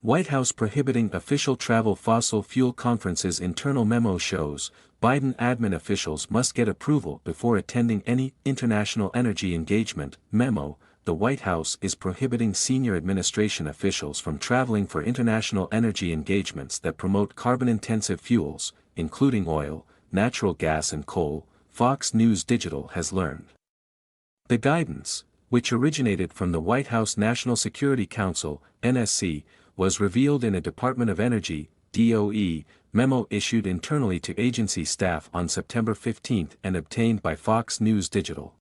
White House prohibiting official travel. Fossil fuel conferences. Internal memo shows, Biden admin officials must get approval before attending any international energy engagement. Memo, the White House is prohibiting senior administration officials from traveling for international energy engagements that promote carbon-intensive fuels, including oil, natural gas and coal, Fox News Digital has learned. The guidance, which originated from the White House National Security Council, NSC, was revealed in a Department of Energy, DOE, memo issued internally to agency staff on September 15 and obtained by Fox News Digital.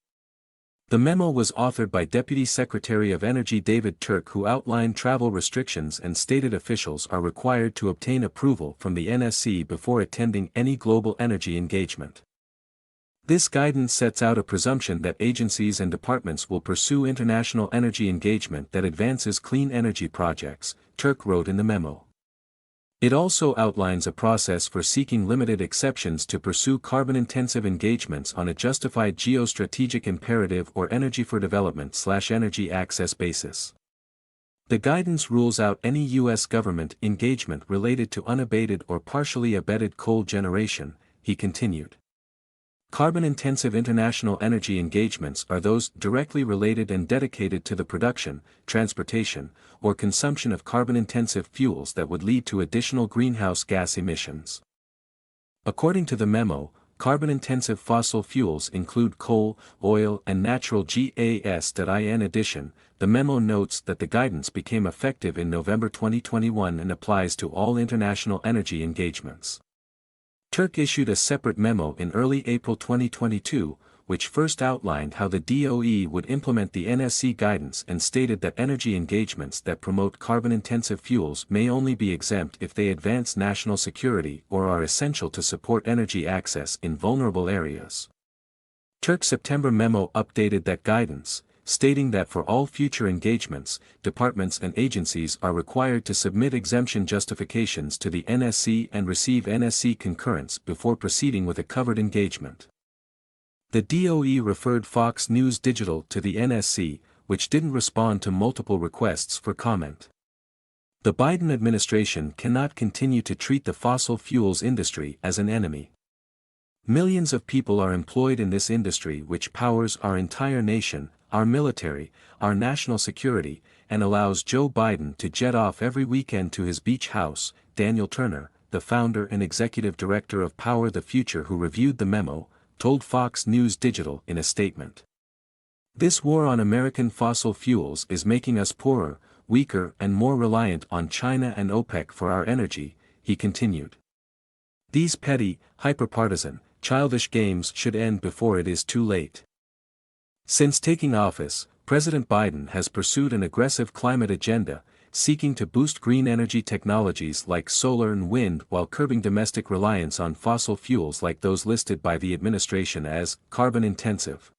The memo was authored by Deputy Secretary of Energy David Turk, who outlined travel restrictions and stated officials are required to obtain approval from the NSC before attending any global energy engagement. This guidance sets out a presumption that agencies and departments will pursue international energy engagement that advances clean energy projects, Turk wrote in the memo. It also outlines a process for seeking limited exceptions to pursue carbon-intensive engagements on a justified geostrategic imperative or energy for development/energy access basis. The guidance rules out any U.S. government engagement related to unabated or partially abated coal generation, he continued. Carbon-intensive international energy engagements are those directly related and dedicated to the production, transportation, or consumption of carbon-intensive fuels that would lead to additional greenhouse gas emissions. According to the memo, carbon-intensive fossil fuels include coal, oil and natural gas. In addition, the memo notes that the guidance became effective in November 2021 and applies to all international energy engagements. Turk issued a separate memo in early April 2022, which first outlined how the DOE would implement the NSC guidance and stated that energy engagements that promote carbon-intensive fuels may only be exempt if they advance national security or are essential to support energy access in vulnerable areas. Turk's September memo updated that guidance, stating that for all future engagements, departments and agencies are required to submit exemption justifications to the NSC and receive NSC concurrence before proceeding with a covered engagement. The DOE referred Fox News Digital to the NSC, which didn't respond to multiple requests for comment. The Biden administration cannot continue to treat the fossil fuels industry as an enemy. Millions of people are employed in this industry, which powers our entire nation, our military, our national security, and allows Joe Biden to jet off every weekend to his beach house. Daniel Turner, the founder and executive director of Power the Future, who reviewed the memo, told Fox News Digital in a statement. This war on American fossil fuels is making us poorer, weaker and more reliant on China and OPEC for our energy, he continued. These petty, hyperpartisan, childish games should end before it is too late. Since taking office, President Biden has pursued an aggressive climate agenda, seeking to boost green energy technologies like solar and wind while curbing domestic reliance on fossil fuels like those listed by the administration as carbon-intensive.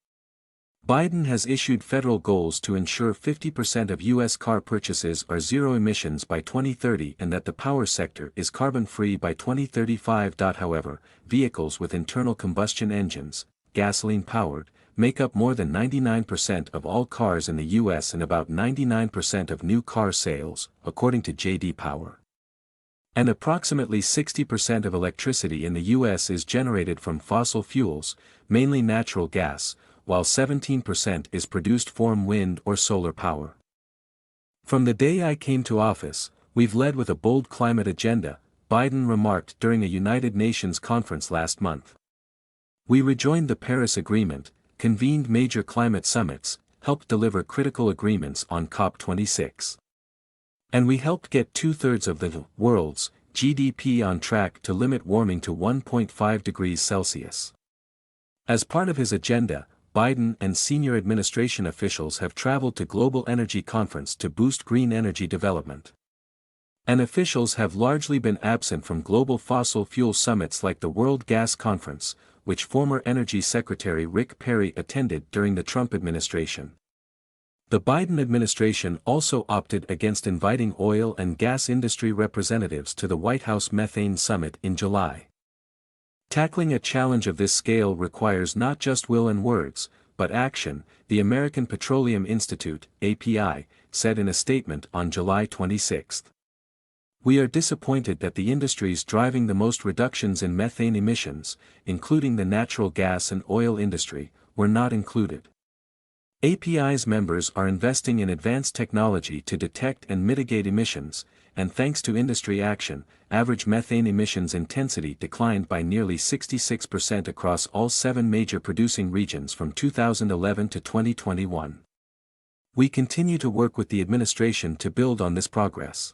Biden has issued federal goals to ensure 50% of U.S. car purchases are zero emissions by 2030 and that the power sector is carbon-free by 2035. However, vehicles with internal combustion engines, gasoline-powered, make up more than 99% of all cars in the U.S. and about 99% of new car sales, according to J.D. Power. And approximately 60% of electricity in the U.S. is generated from fossil fuels, mainly natural gas, while 17% is produced from wind or solar power. From the day I came to office, we've led with a bold climate agenda, Biden remarked during a United Nations conference last month. We rejoined the Paris Agreement, convened major climate summits, helped deliver critical agreements on COP26. And we helped get 2/3 of the world's GDP on track to limit warming to 1.5 degrees Celsius. As part of his agenda, Biden and senior administration officials have traveled to Global Energy Conference to boost green energy development. And officials have largely been absent from global fossil fuel summits like the World Gas Conference, which former Energy Secretary Rick Perry attended during the Trump administration. The Biden administration also opted against inviting oil and gas industry representatives to the White House Methane Summit in July. Tackling a challenge of this scale requires not just will and words, but action, the American Petroleum Institute, API, said in a statement on July 26. We are disappointed that the industries driving the most reductions in methane emissions, including the natural gas and oil industry, were not included. API's members are investing in advanced technology to detect and mitigate emissions, and thanks to industry action, average methane emissions intensity declined by nearly 66% across all 7 major producing regions from 2011 to 2021. We continue to work with the administration to build on this progress.